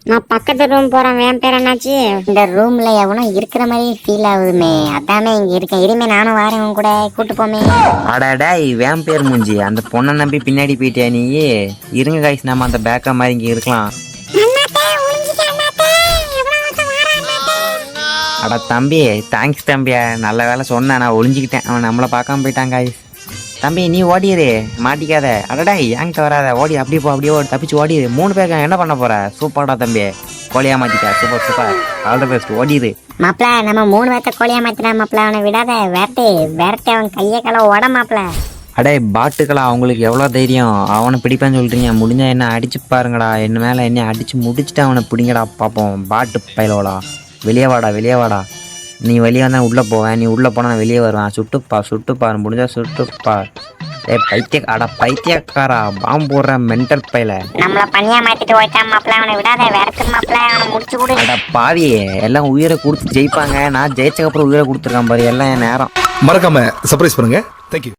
நான் பக்கத்து ரூம் போறேன். என் பேர் என்னாச்சு? இந்த ரூம்ல எவனும் இருக்கிற மாதிரி ஃபீல் ஆகுதுமே, அதானே இங்க இருக்கேன். இனிமே நானும் வாரேன், உன் கூட கூட்டு போமே. அடாடா வேன் பேர் மூஞ்சி, அந்த பொண்ணை நம்பி பின்னாடி போயிட்டியா நீ? இருங்க காய்ஸ், நம்ம அந்த பேக்கா மாதிரி இங்க இருக்கலாம். அட தம்பி, தேங்க்ஸ் தம்பியா, நல்ல வேலை சொன்னேன். நான் ஒளிஞ்சிக்கிட்டேன், அவன் நம்மளை பார்க்காம போயிட்டான் காய்ஸ். தம்பி நீ ஓடிடு, மாட்டிக்காத. அடடா என்கிட்ட வராத, ஓடி அப்படியே போ, அப்படியே ஓடி தப்பிச்சு ஓடிடு. 3 பேருக்கு என்ன பண்ண போற? சூப்பர்டா தம்பி, கோழியா மாத்திட்டா. Super super, all the best, ஓடிடு. மாப்பிள நம்ம 3 பேர்த்த கோழியா மாத்தினா மாப்பிள, அவனை விடாத, விரட்டு அவன் கையை கல ஓட மாப்பிள. அடே பாட்டுக்களா, அவங்களுக்கு எவ்வளோ தைரியம்? அவனை பிடிப்பேன்னு சொல்றீங்க, முடிஞ்சா என்ன அடிச்சு பாருங்கடா. என்ன மேலே என்ன அடிச்சு முடிச்சுட்டு அவனை பிடிங்கடா பார்ப்போம். பாட்டு பயிலோடா, வெளியே வாடா வெளியே வாடா. நீ வெளியே வந்தா உள்ளே போவேன், நீ உள்ளே போனால் நான் வெளியே வருவேன். சுட்டுப்பார் முடிஞ்சா சுட்டுப்பார். பைத்தியக்காரா, பாம்பு போடுற மென்டல் பையில. நம்மள பனியா மாத்திட்டு போயிட்டான் மாப்பிள, அவனை விடாத, விரட்டு மாப்பிள, அவனை முடிச்சு கொடு. அட பாவியே, எல்லாம் உயிரை கொடுத்து ஜெயிப்பாங்க. நான் ஜெயிச்சக்கப்புறம் உயிரை கொடுத்துருக்கேன் பாரு, எல்லாம் என் நேரம். மறக்காம சர்ப்ரைஸ் பண்ணுங்க. தேங்க்யூ.